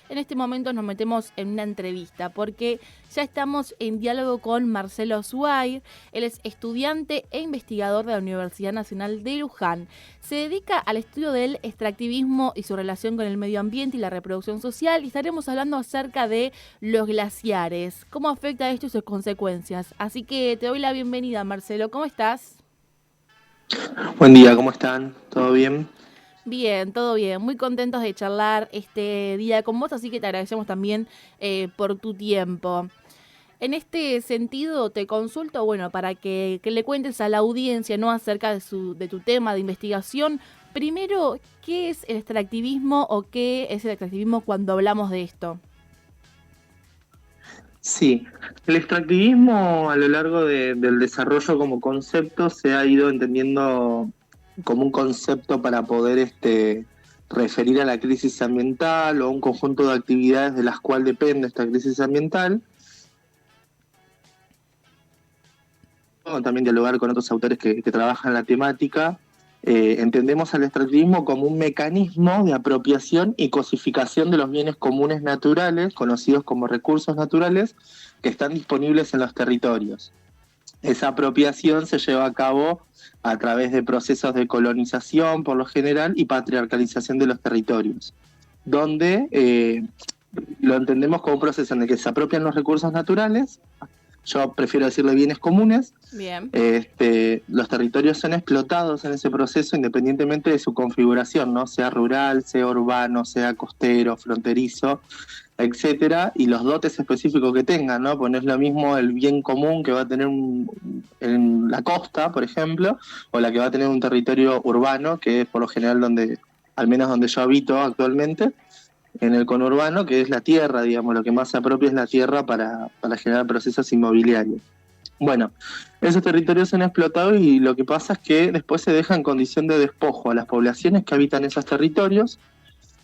en este momento nos metemos en una entrevista porque ya estamos en diálogo con Marcelo Zuair. Él es estudiante e investigador de la Universidad Nacional de Luján. Se dedica al estudio del extractivismo y su relación con el medio ambiente y la reproducción social, y estaremos hablando acerca de los glaciares, cómo afecta esto y sus consecuencias. Así que te doy la bienvenida, Marcelo. ¿Cómo estás? Buen día, ¿cómo están? ¿Todo bien? Bien, todo bien. Muy contentos de charlar este día con vos, así que te agradecemos también por tu tiempo. En este sentido, te consulto, bueno, para que le cuentes a la audiencia, ¿no?, acerca de tu tema de investigación. Primero, ¿qué es el extractivismo o qué es el extractivismo cuando hablamos de esto? Sí, el extractivismo a lo largo del desarrollo como concepto se ha ido entendiendo como un concepto para poder referir a la crisis ambiental o a un conjunto de actividades de las cuales depende esta crisis ambiental, o también dialogar con otros autores que trabajan la temática. Entendemos al extractivismo como un mecanismo de apropiación y cosificación de los bienes comunes naturales, conocidos como recursos naturales, que están disponibles en los territorios. Esa apropiación se lleva a cabo a través de procesos de colonización, por lo general, y patriarcalización de los territorios, donde lo entendemos como un proceso en el que se apropian los recursos naturales. Yo prefiero decirle bienes comunes. Bien, Los territorios son explotados en ese proceso independientemente de su configuración, ¿no? Sea rural, sea urbano, sea costero, fronterizo, etcétera, y los dotes específicos que tengan, ¿no? Pues no es lo mismo el bien común que va a tener en la costa, por ejemplo, o la que va a tener un territorio urbano, que es por lo general donde, al menos donde yo habito actualmente, en el conurbano, que es la tierra, digamos, lo que más se apropia es la tierra para generar procesos inmobiliarios. Bueno, esos territorios son explotados y lo que pasa es que después se deja en condición de despojo a las poblaciones que habitan esos territorios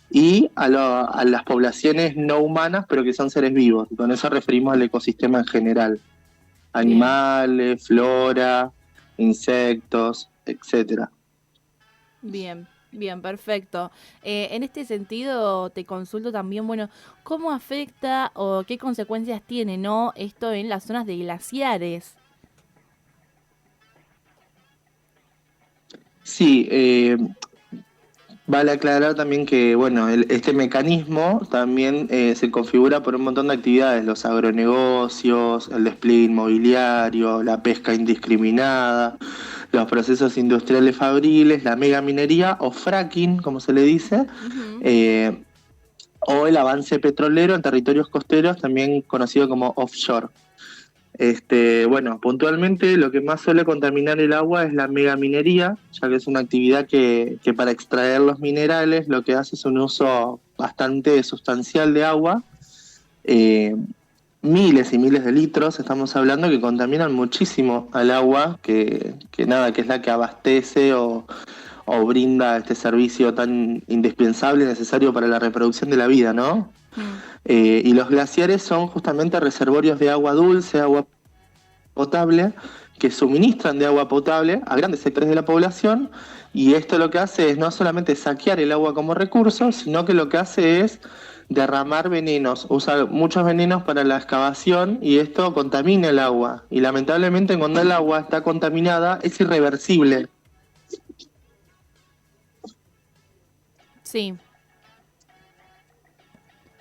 y a las poblaciones no humanas, pero que son seres vivos. Y con eso referimos al ecosistema en general. bien. Animales, flora, insectos, etcétera. Bien, bien, perfecto. En este sentido, te consulto también, bueno, ¿cómo afecta o qué consecuencias tiene, ¿no?, esto en las zonas de glaciares? Sí, vale aclarar también que, bueno, este mecanismo también se configura por un montón de actividades, los agronegocios, el despliegue inmobiliario, la pesca indiscriminada, los procesos industriales fabriles, la megaminería o fracking, como se le dice, Ujú. eh, o el avance petrolero en territorios costeros, también conocido como offshore. Bueno, puntualmente lo que más suele contaminar el agua es la megaminería, ya que es una actividad que para extraer los minerales lo que hace es un uso bastante sustancial de agua, eh, miles y miles de litros, estamos hablando, que contaminan muchísimo al agua, que es la que abastece o brinda este servicio tan indispensable y necesario para la reproducción de la vida, ¿no? Mm. Y los glaciares son justamente reservorios de agua dulce, agua potable, que suministran de agua potable a grandes sectores de la población, y esto lo que hace es no solamente saquear el agua como recurso, sino que lo que hace es derramar venenos, usa muchos venenos para la excavación y esto contamina el agua. Y lamentablemente cuando el agua está contaminada es irreversible. Sí,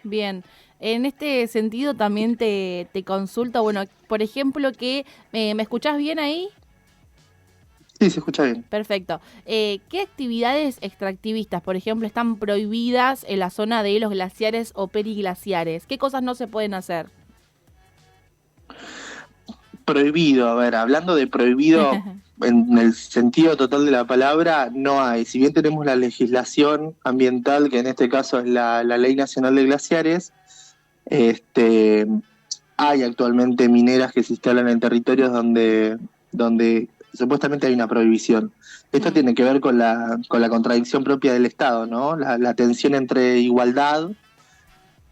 bien. En este sentido también te consulto, bueno, por ejemplo, que ¿me escuchás bien ahí? Sí, se escucha bien. Perfecto. ¿Qué actividades extractivistas, por ejemplo, están prohibidas en la zona de los glaciares o periglaciares? ¿Qué cosas no se pueden hacer? Prohibido, a ver, hablando de prohibido en el sentido total de la palabra, no hay. Si bien tenemos la legislación ambiental, que en este caso es la Ley Nacional de Glaciares, este, hay actualmente mineras que se instalan en territorios donde supuestamente hay una prohibición. Esto Mm, tiene que ver con la contradicción propia del Estado, ¿no? La tensión entre igualdad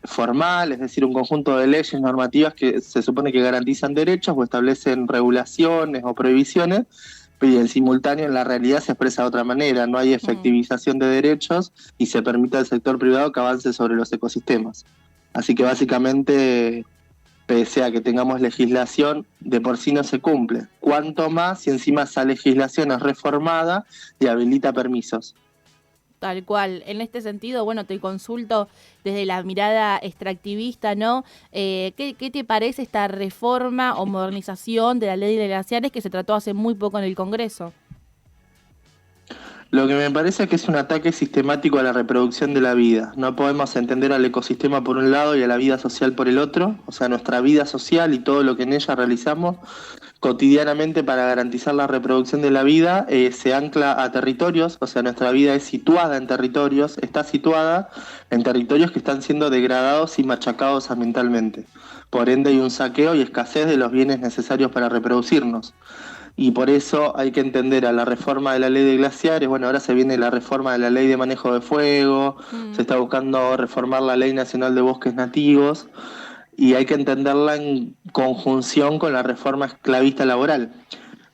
formal, es decir, un conjunto de leyes normativas que se supone que garantizan derechos o establecen regulaciones o prohibiciones, pero en simultáneo en la realidad se expresa de otra manera, no hay mm. efectivización de derechos y se permite al sector privado que avance sobre los ecosistemas. Así que básicamente, pese a que tengamos legislación, de por sí no se cumple. Cuanto más si encima esa legislación es reformada y habilita permisos. Tal cual. En este sentido, bueno, te consulto desde la mirada extractivista, ¿no? ¿Qué te parece esta reforma o modernización de la ley de glaciares que se trató hace muy poco en el Congreso? Lo que me parece es que es un ataque sistemático a la reproducción de la vida. No podemos entender al ecosistema por un lado y a la vida social por el otro. O sea, nuestra vida social y todo lo que en ella realizamos cotidianamente para garantizar la reproducción de la vida se ancla a territorios. O sea, nuestra vida es situada en territorios, está situada en territorios que están siendo degradados y machacados ambientalmente. Por ende hay un saqueo y escasez de los bienes necesarios para reproducirnos. Y por eso hay que entender a la reforma de la ley de glaciares. Bueno, ahora se viene la reforma de la ley de manejo de fuego, se está buscando reformar la ley nacional de bosques nativos y hay que entenderla en conjunción con la reforma esclavista laboral.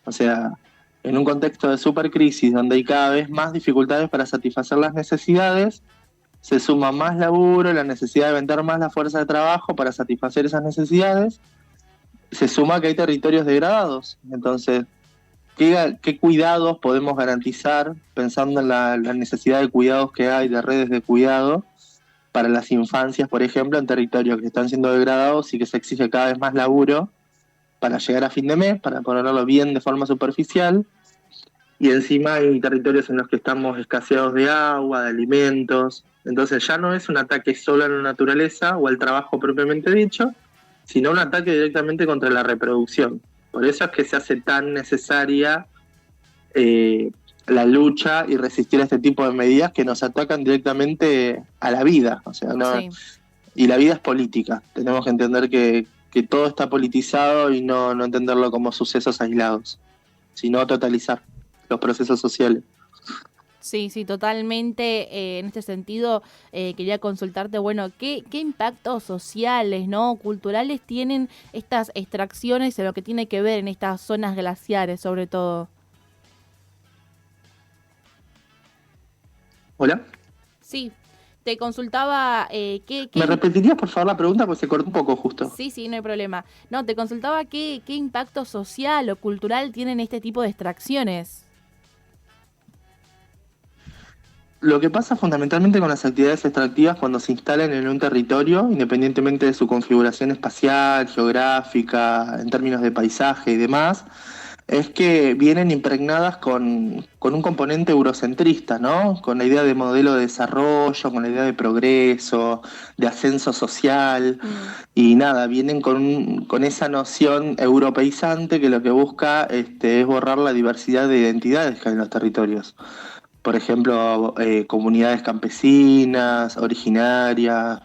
O sea, en un contexto de supercrisis donde hay cada vez más dificultades para satisfacer las necesidades, se suma más laburo, la necesidad de vender más la fuerza de trabajo para satisfacer esas necesidades, se suma que hay territorios degradados. Entonces, ¿qué cuidados podemos garantizar pensando en la necesidad de cuidados que hay, de redes de cuidado para las infancias, por ejemplo, en territorios que están siendo degradados y que se exige cada vez más laburo para llegar a fin de mes, para ponerlo bien de forma superficial? Y encima hay territorios en los que estamos escaseados de agua, de alimentos. Entonces ya no es un ataque solo a la naturaleza o al trabajo propiamente dicho, sino un ataque directamente contra la reproducción. Por eso es que se hace tan necesaria la lucha y resistir a este tipo de medidas que nos atacan directamente a la vida. O sea, no, Sí. y la vida es política. Tenemos que entender que todo está politizado y no entenderlo como sucesos aislados, sino totalizar los procesos sociales. Sí, sí, totalmente. En este sentido, quería consultarte, bueno, ¿qué impactos sociales, ¿no? Culturales tienen estas extracciones en lo que tiene que ver en estas zonas glaciares, sobre todo? ¿Hola? Sí, te consultaba ¿Me repetirías, por favor, la pregunta? Porque se cortó un poco justo. Sí, sí, no hay problema. No, te consultaba qué impacto social o cultural tienen este tipo de extracciones. Lo que pasa fundamentalmente con las actividades extractivas cuando se instalan en un territorio, independientemente de su configuración espacial, geográfica, en términos de paisaje y demás, es que vienen impregnadas con un componente eurocentrista, ¿no? Con la idea de modelo de desarrollo, con la idea de progreso, de ascenso social, y nada, vienen con esa noción europeizante que lo que busca es borrar la diversidad de identidades que hay en los territorios. Por ejemplo, comunidades campesinas, originarias,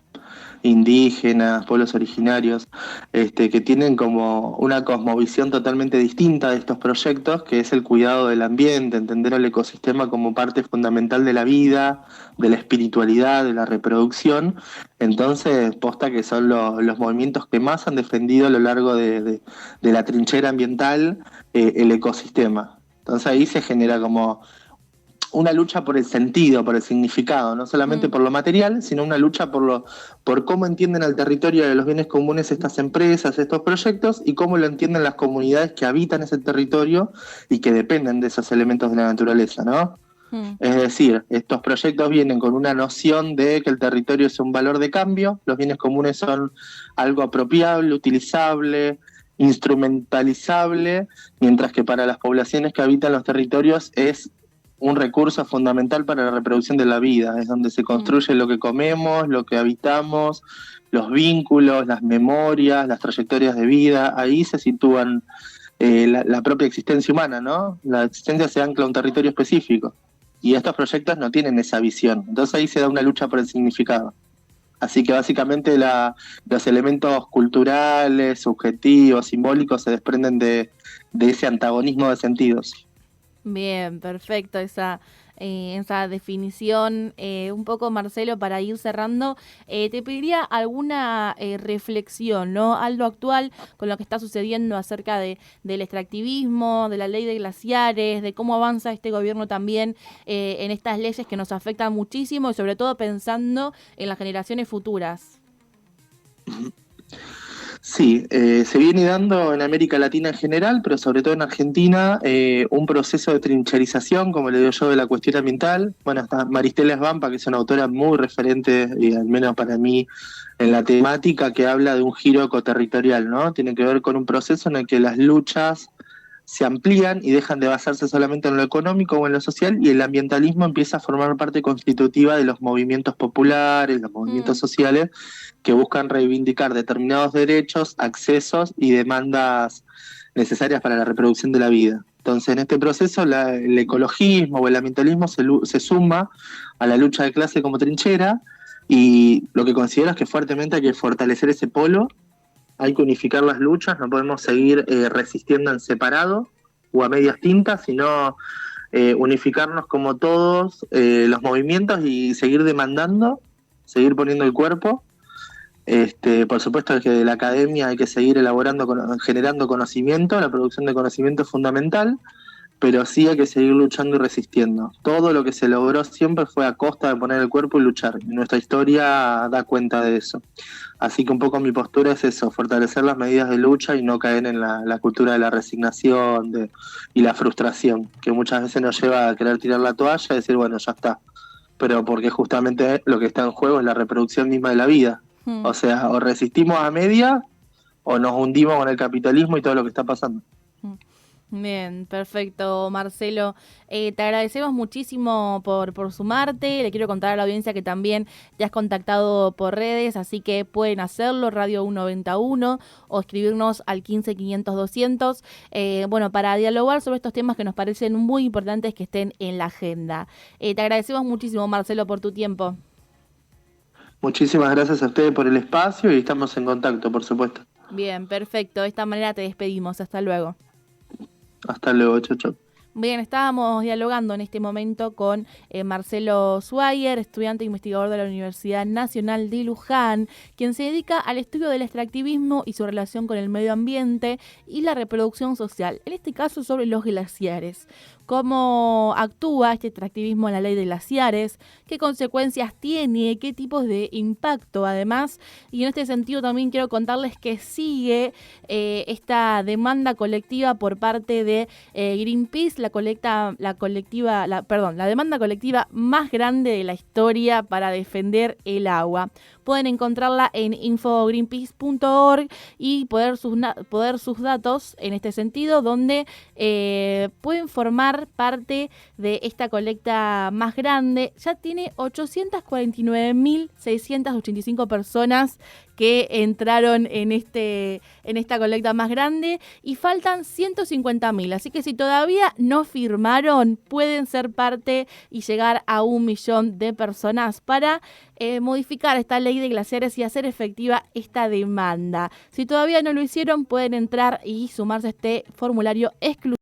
indígenas, pueblos originarios, que tienen como una cosmovisión totalmente distinta de estos proyectos, que es el cuidado del ambiente, entender el ecosistema como parte fundamental de la vida, de la espiritualidad, de la reproducción. Entonces, posta que son los movimientos que más han defendido a lo largo de la trinchera ambiental el ecosistema. Entonces ahí se genera como una lucha por el sentido, por el significado, no solamente Mm. por lo material, sino una lucha por cómo entienden al territorio de los bienes comunes estas empresas, estos proyectos, y cómo lo entienden las comunidades que habitan ese territorio y que dependen de esos elementos de la naturaleza, ¿no? Mm. Es decir, estos proyectos vienen con una noción de que el territorio es un valor de cambio, los bienes comunes son algo apropiable, utilizable, instrumentalizable, mientras que para las poblaciones que habitan los territorios es un recurso fundamental para la reproducción de la vida, es donde se construye lo que comemos, lo que habitamos, los vínculos, las memorias, las trayectorias de vida, ahí se sitúan la propia existencia humana, ¿no? La existencia se ancla a un territorio específico y estos proyectos no tienen esa visión, entonces ahí se da una lucha por el significado. Así que básicamente los elementos culturales, subjetivos, simbólicos se desprenden de ese antagonismo de sentidos. Bien, perfecto esa definición. Un poco, Marcelo, para ir cerrando, te pediría alguna reflexión, ¿no? Algo actual con lo que está sucediendo acerca del extractivismo, de la ley de glaciares, de cómo avanza este gobierno también en estas leyes que nos afectan muchísimo y sobre todo pensando en las generaciones futuras. Sí, se viene dando en América Latina en general, pero sobre todo en Argentina, un proceso de trincherización, como le digo yo, de la cuestión ambiental. Bueno, está Maristela Svampa, que es una autora muy referente, y al menos para mí, en la temática, que habla de un giro ecoterritorial, ¿no? Tiene que ver con un proceso en el que las luchas se amplían y dejan de basarse solamente en lo económico o en lo social, y el ambientalismo empieza a formar parte constitutiva de los movimientos populares, los movimientos Mm, sociales, que buscan reivindicar determinados derechos, accesos y demandas necesarias para la reproducción de la vida. Entonces, en este proceso, el ecologismo o el ambientalismo se suma a la lucha de clase como trinchera, y lo que considero es que fuertemente hay que fortalecer ese polo, hay que unificar las luchas, no podemos seguir resistiendo en separado o a medias tintas, sino unificarnos como todos los movimientos y seguir demandando, seguir poniendo el cuerpo. Por supuesto que de la academia hay que seguir elaborando, generando conocimiento, la producción de conocimiento es fundamental, pero sí hay que seguir luchando y resistiendo. Todo lo que se logró siempre fue a costa de poner el cuerpo y luchar. Y nuestra historia da cuenta de eso. Así que un poco mi postura es eso, fortalecer las medidas de lucha y no caer en la cultura de la resignación y la frustración, que muchas veces nos lleva a querer tirar la toalla y decir, bueno, ya está. Pero porque justamente lo que está en juego es la reproducción misma de la vida. mm. O sea, o resistimos a media o nos hundimos con el capitalismo y todo lo que está pasando. Bien, perfecto, Marcelo. Te agradecemos muchísimo por sumarte. Le quiero contar a la audiencia que también te has contactado por redes, así que pueden hacerlo, Radio 191, o escribirnos al 15 500 200, bueno, para dialogar sobre estos temas que nos parecen muy importantes que estén en la agenda. Te agradecemos muchísimo, Marcelo, por tu tiempo. Muchísimas gracias a ustedes por el espacio y estamos en contacto, por supuesto. Bien, perfecto. De esta manera te despedimos. Hasta luego. Hasta luego, chau, chau. Bien, estábamos dialogando en este momento con Marcelo Swire, estudiante e investigador de la Universidad Nacional de Luján, quien se dedica al estudio del extractivismo y su relación con el medio ambiente y la reproducción social, en este caso sobre los glaciares. Cómo actúa este extractivismo en la ley de glaciares, qué consecuencias tiene, qué tipos de impacto además. Y en este sentido también quiero contarles que sigue esta demanda colectiva por parte de Greenpeace, la demanda colectiva más grande de la historia para defender el agua. Pueden encontrarla en infogreenpeace.org y poder sus datos en este sentido, donde pueden formar parte de esta colecta más grande. Ya tiene 849.685 personas que entraron en esta colecta más grande y faltan 150.000. Así que si todavía no firmaron, pueden ser parte y llegar a 1 millón de personas para modificar esta ley de glaciares y hacer efectiva esta demanda. Si todavía no lo hicieron, pueden entrar y sumarse a este formulario exclusivo